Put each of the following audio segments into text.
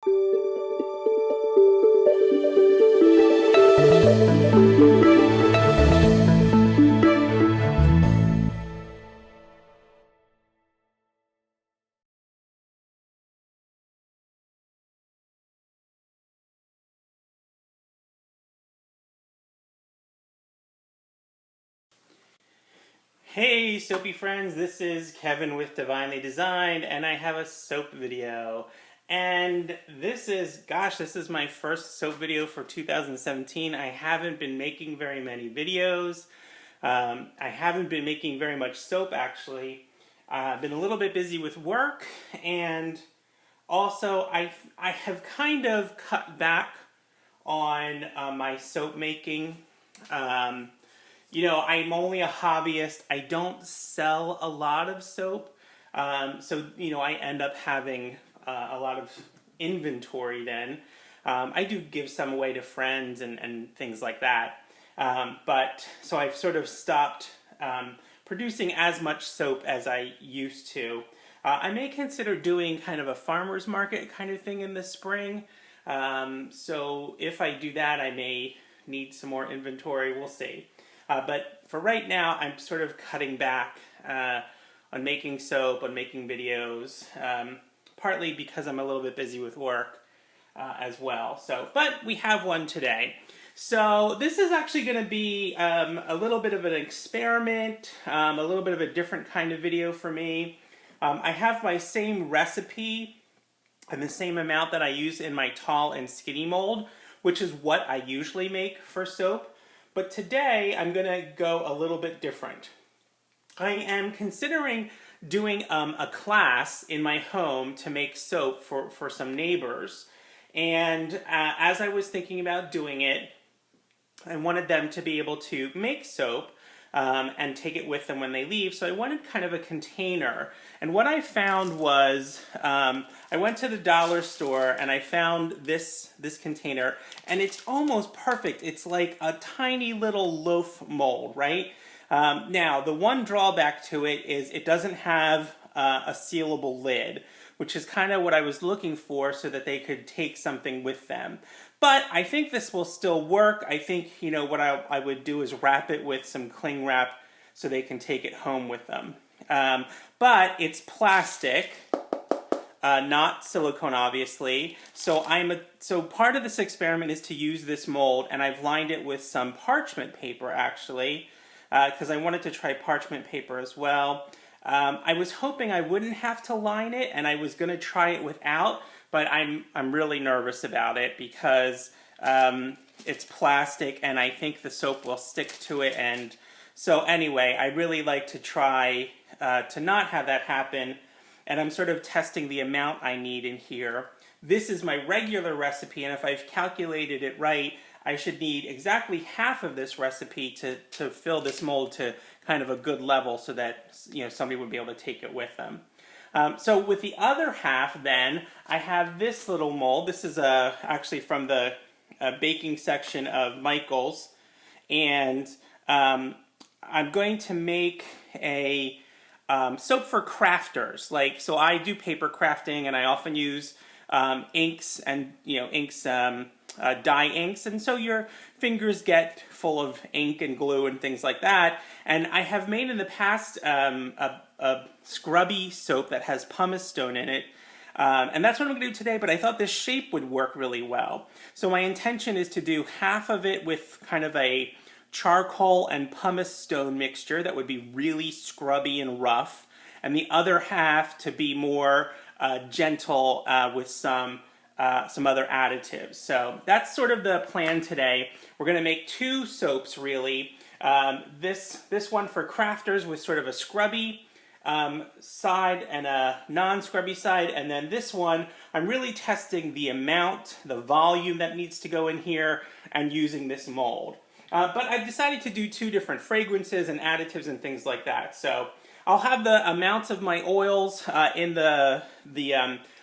Hey soapy friends, this is Kevin with Divinely Designed, and I have a soap video. And this is my first soap video for 2017. I haven't been making very many videos. I haven't been making very much soap actually. I've been a little bit busy with work, and also I have kind of cut back on my soap making. You know, I'm only a hobbyist. I don't sell a lot of soap. So, you know, I end up having a lot of inventory then. I do give some away to friends and things like that. So I've sort of stopped producing as much soap as I used to. I may consider doing kind of a farmer's market kind of thing in the spring. So if I do that, I may need some more inventory. We'll see. But for right now, I'm sort of cutting back on making soap, on making videos, partly because I'm a little bit busy with work as well. But we have one today. So this is actually going to be a little bit of an experiment, a little bit of a different kind of video for me. I have my same recipe and the same amount that I use in my tall and skinny mold, which is what I usually make for soap. But today I'm going to go a little bit different. I am considering doing a class in my home to make soap for some neighbors. And as I was thinking about doing it, I wanted them to be able to make soap and take it with them when they leave. So I wanted kind of a container. And what I found was, I went to the dollar store and I found this container, and it's almost perfect. It's like a tiny little loaf mold, right? Now, the one drawback to it is it doesn't have a sealable lid, which is kind of what I was looking for so that they could take something with them. But I think this will still work. I think, you know, what I would do is wrap it with some cling wrap so they can take it home with them. But it's plastic, not silicone, obviously. So part of this experiment is to use this mold, and I've lined it with some parchment paper, actually, because I wanted to try parchment paper as well. I was hoping I wouldn't have to line it, and I was going to try it without, but I'm really nervous about it because it's plastic, and I think the soap will stick to it. And so anyway, I really like to try to not have that happen, and I'm sort of testing the amount I need in here. This is my regular recipe, and if I've calculated it right, I should need exactly half of this recipe to fill this mold to kind of a good level so that, you know, somebody would be able to take it with them. So with the other half then, I have this little mold. This is actually from the baking section of Michael's, and I'm going to make a soap for crafters. So I do paper crafting, and I often use inks and, you know, inks, dye inks, and so your fingers get full of ink and glue and things like that. And I have made in the past a scrubby soap that has pumice stone in it, and that's what I'm going to do today, but I thought this shape would work really well. So my intention is to do half of it with kind of a charcoal and pumice stone mixture that would be really scrubby and rough, and the other half to be more gentle with some other additives. So that's sort of the plan today. We're going to make two soaps, really. This one for crafters with sort of a scrubby side and a non-scrubby side, and then this one I'm really testing the amount, the volume that needs to go in here, and using this mold. But I've decided to do two different fragrances and additives and things like that. So I'll have the amounts of my oils in the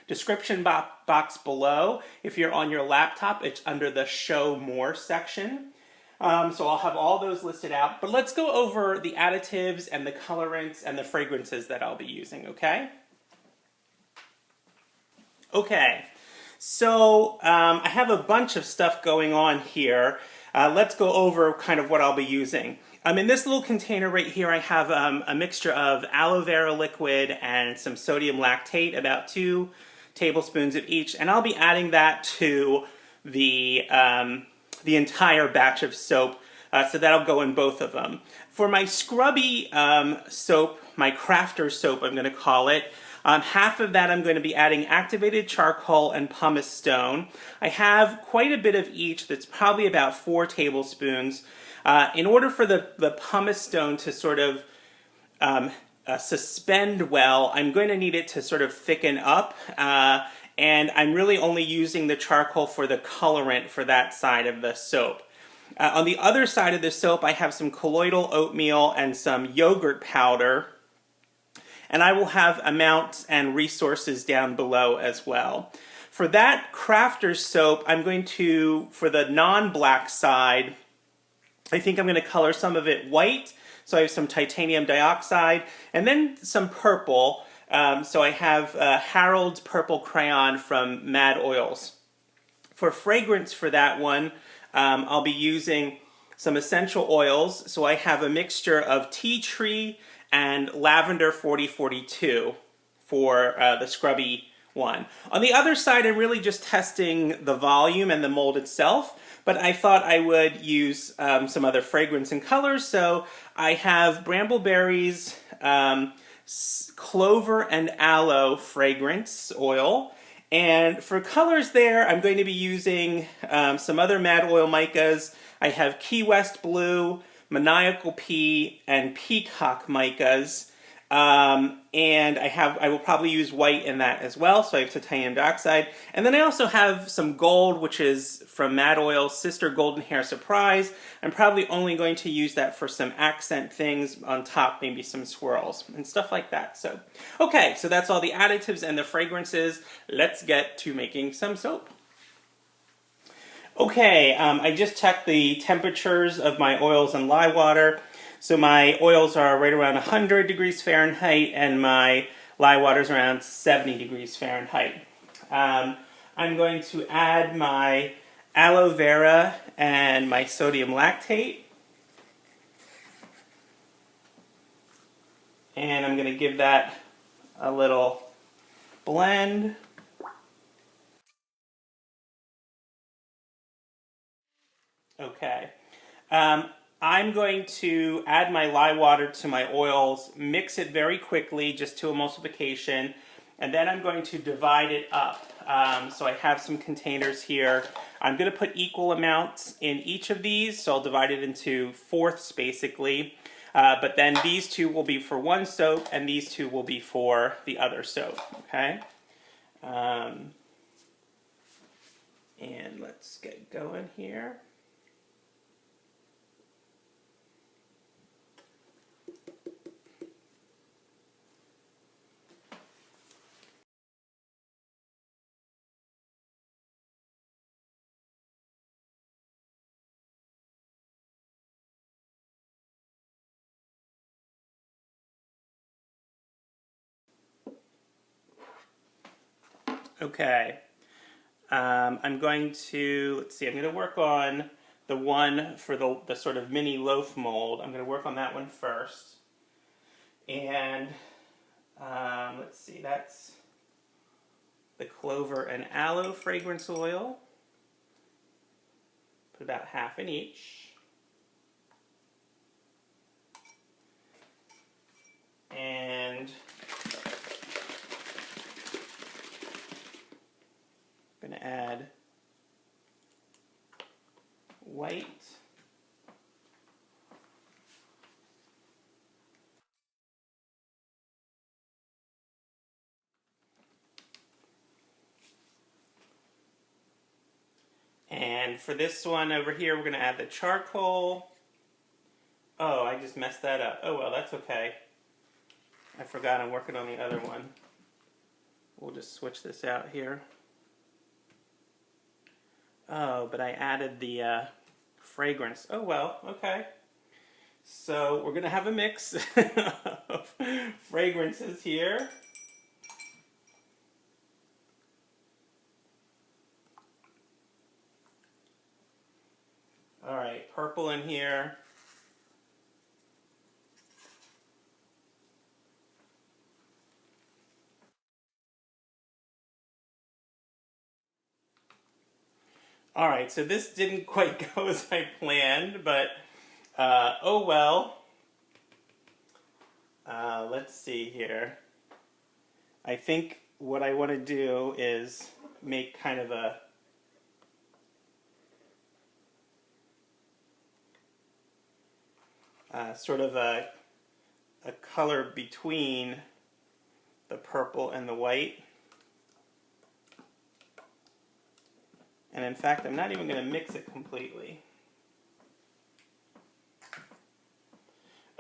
description box below. If you're on your laptop, it's under the Show More section. So I'll have all those listed out. But let's go over the additives and the colorants and the fragrances that I'll be using, okay? Okay, So I have a bunch of stuff going on here. Let's go over kind of what I'll be using. In this little container right here, I have a mixture of aloe vera liquid and some sodium lactate, about 2 tablespoons of each, and I'll be adding that to the entire batch of soap, so that'll go in both of them. For my scrubby soap, my crafter soap I'm going to call it, half of that I'm going to be adding activated charcoal and pumice stone. I have quite a bit of each, that's probably about 4 tablespoons. In order for the pumice stone to sort of suspend well, I'm going to need it to sort of thicken up, and I'm really only using the charcoal for the colorant for that side of the soap. On the other side of the soap, I have some colloidal oatmeal and some yogurt powder, and I will have amounts and resources down below as well. For that crafter's soap, I'm going to, for the non-black side, I think I'm going to color some of it white, so I have some titanium dioxide, and then some purple, so I have Harold's Purple Crayon from Mad Oils. For fragrance for that one, I'll be using some essential oils, so I have a mixture of tea tree and Lavender 4042 for the scrubby one. On the other side, I'm really just testing the volume and the mold itself, but I thought I would use some other fragrance and colors, so I have Bramble Berry's Clover and Aloe fragrance oil. And for colors there, I'm going to be using some other Mad Oil micas. I have Key West Blue, Maniacal Pea, and Peacock micas. And I will probably use white in that as well, so I have titanium dioxide. And then I also have some gold, which is from Mad Oil's Sister Golden Hair Surprise. I'm probably only going to use that for some accent things on top, maybe some swirls and stuff like that. So, okay, so that's all the additives and the fragrances. Let's get to making some soap. Okay, I just checked the temperatures of my oils and lye water. So my oils are right around 100 degrees Fahrenheit, and my lye water is around 70 degrees Fahrenheit. I'm going to add my aloe vera and my sodium lactate. And I'm going to give that a little blend. Okay. I'm going to add my lye water to my oils, mix it very quickly, just to emulsification, and then I'm going to divide it up. So I have some containers here. I'm going to put equal amounts in each of these, so I'll divide it into fourths basically. But then these two will be for one soap, and these two will be for the other soap, okay? And let's get going here. Okay, I'm going to, let's see, I'm going to work on the one for the sort of mini loaf mold. I'm going to work on that one first. And let's see, that's the Clover and Aloe fragrance oil. Put about half in each. And I'm going to add white. And for this one over here, we're going to add the charcoal. Oh, I just messed that up. Oh, well, that's okay. I forgot I'm working on the other one. We'll just switch this out here. Oh, but I added the fragrance. Oh, well, okay. So we're going to have a mix of fragrances here. All right, purple in here. All right, so this didn't quite go as I planned, but oh well. Let's see here. I think what I want to do is make kind of a sort of a color between the purple and the white. And in fact, I'm not even going to mix it completely.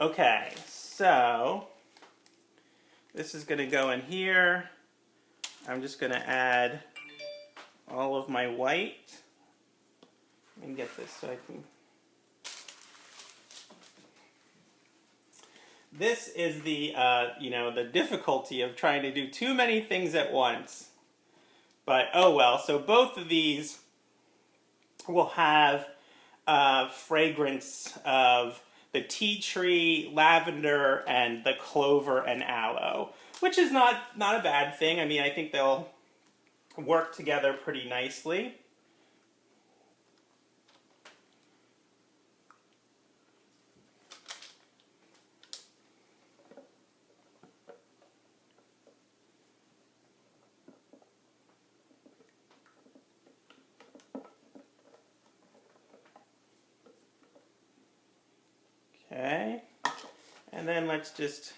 Okay, so this is going to go in here. I'm just going to add all of my white. Let me get this so I can... This is the, the difficulty of trying to do too many things at once. But, oh well, so both of these will have fragrance of the tea tree, lavender, and the clover and aloe, which is not a bad thing. I mean, I think they'll work together pretty nicely. Okay, and then let's just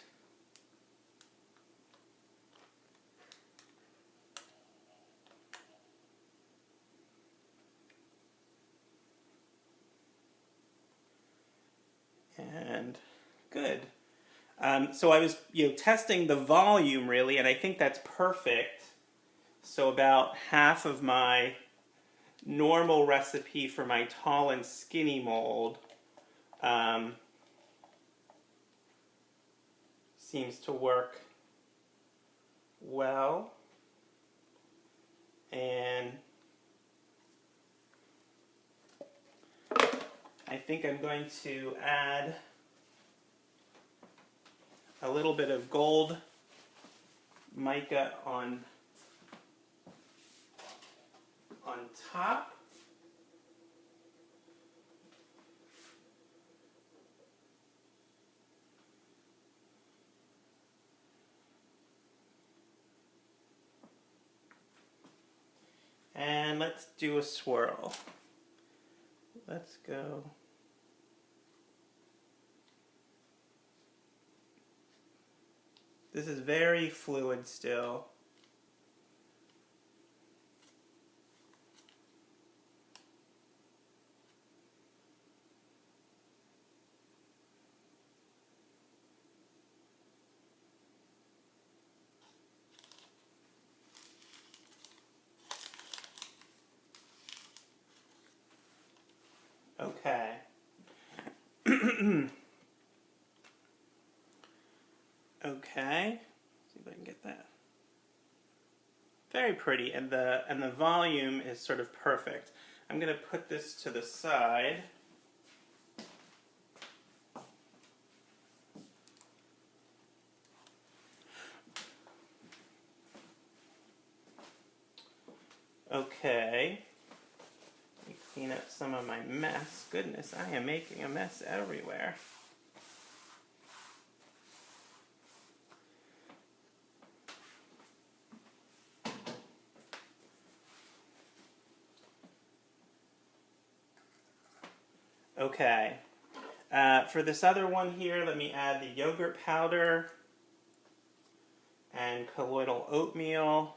and good. So I was testing the volume really, and I think that's perfect. So about half of my normal recipe for my tall and skinny mold seems to work well, and I think I'm going to add a little bit of gold mica on top. And let's do a swirl. Let's go. This is very fluid still. Okay. Okay. See if I can get that. Very pretty, and the volume is sort of perfect. I'm going to put this to the side. Okay. Let me clean up some of my mess. Goodness, I am making a mess everywhere. Okay. For this other one here, let me add the yogurt powder and colloidal oatmeal.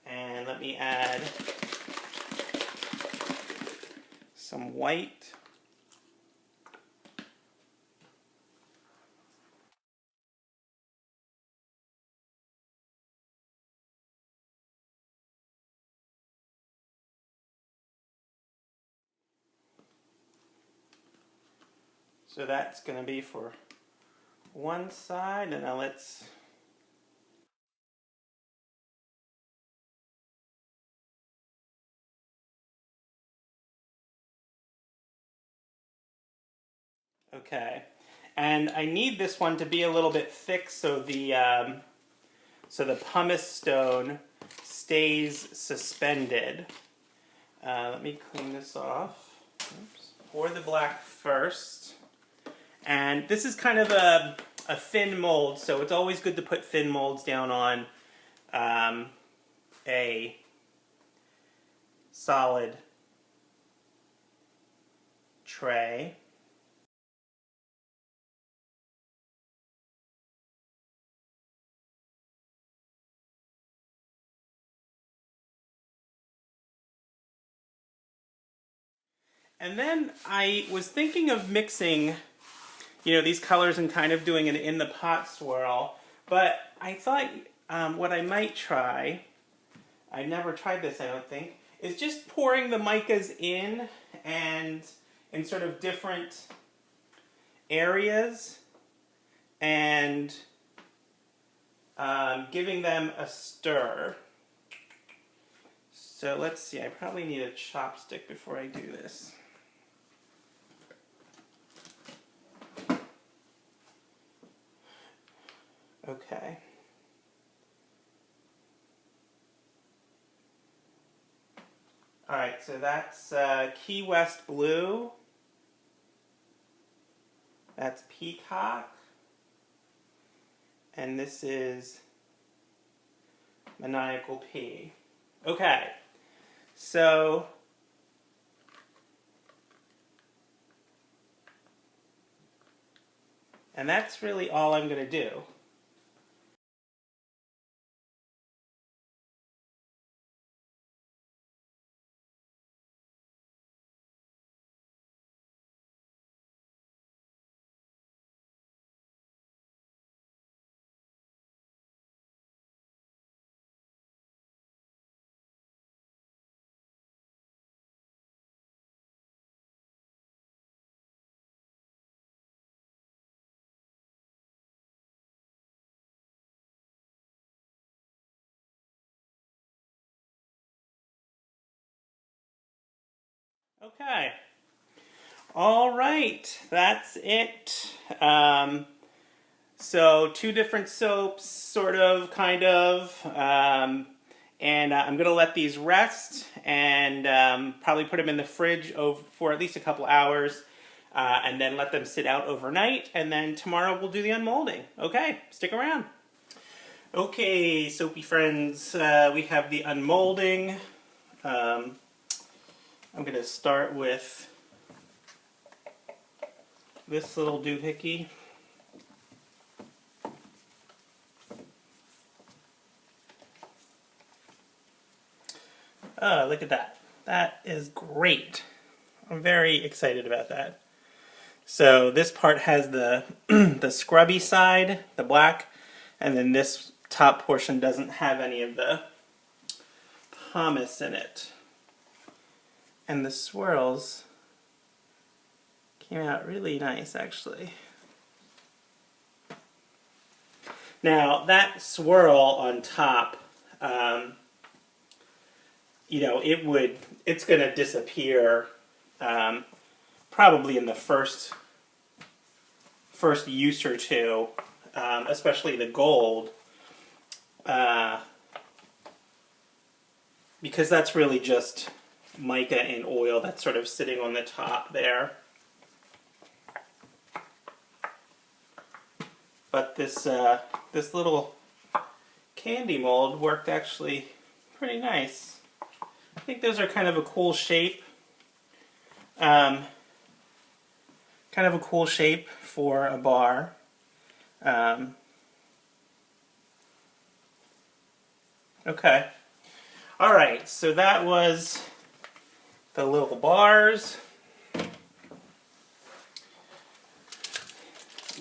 And let me add some white. So that's going to be for one side, and now let's Okay, and I need this one to be a little bit thick so the pumice stone stays suspended. Let me clean this off. Oops. Pour the black first. And this is kind of a thin mold, so it's always good to put thin molds down on a solid tray. And then I was thinking of mixing, these colors and kind of doing an in the pot swirl. But I thought what I might try, I never tried this I don't think, is just pouring the micas in and in sort of different areas and giving them a stir. So let's see, I probably need a chopstick before I do this. Okay. Alright, so that's Key West Blue. That's Peacock. And this is Maniacal P. Okay, so and that's really all I'm going to do. Okay. All right, that's it. So 2 different soaps, sort of, kind of, and I'm going to let these rest and probably put them in the fridge for at least a couple hours, and then let them sit out overnight, and then tomorrow we'll do the unmolding. Okay, stick around. Okay, soapy friends, we have the unmolding. I'm going to start with this little doohickey. Oh, look at that. That is great. I'm very excited about that. So this part has the the scrubby side, the black, and then this top portion doesn't have any of the pumice in it. And the swirls came out really nice, actually. Now, that swirl on top, it's going to disappear probably in the first use or two, especially the gold, because that's really just mica and oil that's sort of sitting on the top there. But this little candy mold worked actually pretty nice. I think those are kind of a cool shape. Kind of a cool shape for a bar. Okay. Alright, so that was the little bars.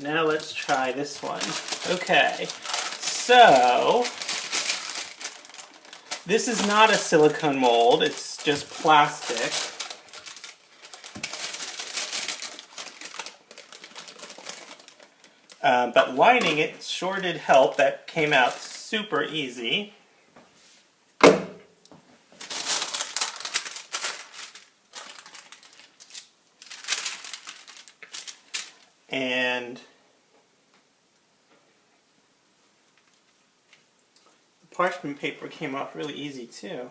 Now let's try this one. Okay, so this is not a silicone mold, it's just plastic. But lining it sure did help. That came out super easy. And the parchment paper came off really easy too.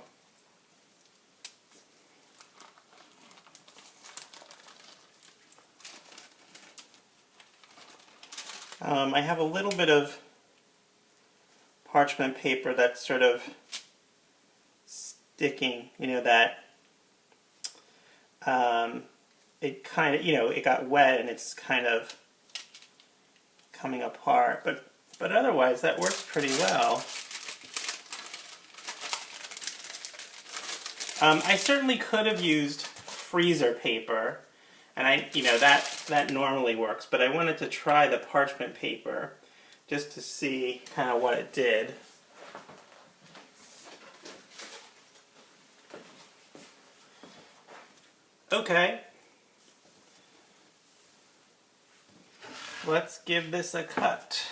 I have a little bit of parchment paper that's sort of sticking, you know, that it kind of, you know, it got wet and it's kind of coming apart, but otherwise that works pretty well. I certainly could have used freezer paper, and you know, that normally works, but I wanted to try the parchment paper just to see kind of what it did. Okay. Let's give this a cut.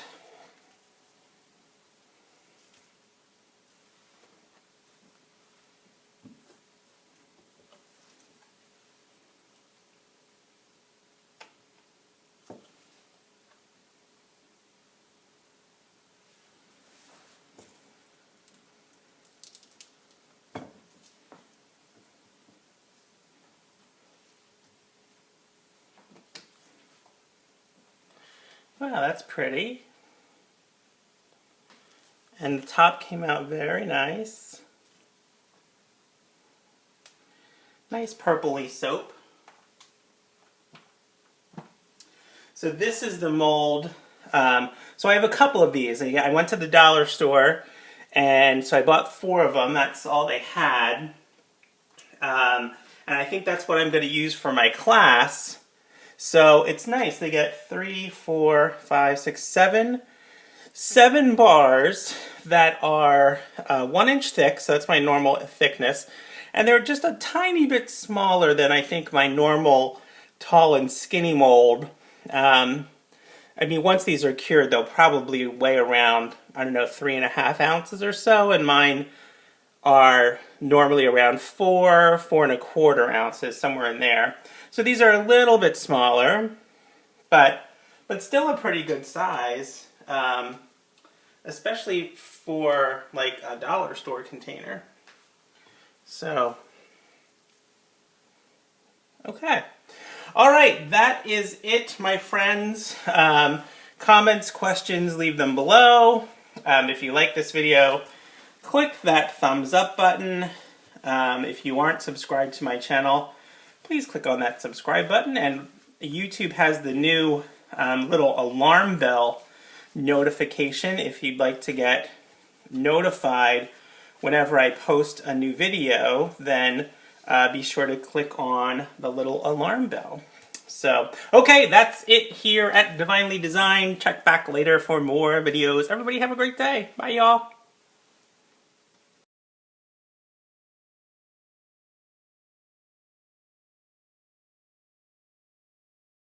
Wow, that's pretty. And the top came out very nice. Nice purpley soap. So this is the mold. So I have a couple of these. I went to the dollar store, and so I bought 4 of them. That's all they had. And I think that's what I'm going to use for my class. So it's nice. They get 3, 4, 5, 6, 7 bars that are 1 inch thick, so that's my normal thickness. And they're just a tiny bit smaller than I think my normal tall and skinny mold. I mean, once these are cured, they'll probably weigh around, I don't know, 3.5 ounces or so, and mine are normally around 4, 4.25 ounces, somewhere in there. So these are a little bit smaller, but still a pretty good size, especially for like a dollar store container. So, okay. All right, that is it, my friends. Comments, questions, leave them below. If you like this video, click that thumbs up button. If you aren't subscribed to my channel, please click on that subscribe button. And YouTube has the new little alarm bell notification if you'd like to get notified whenever I post a new video. Then be sure to click on the little alarm bell. So, okay, that's it here at Divinely Designed. Check back later for more videos. Everybody have a great day. Bye, y'all.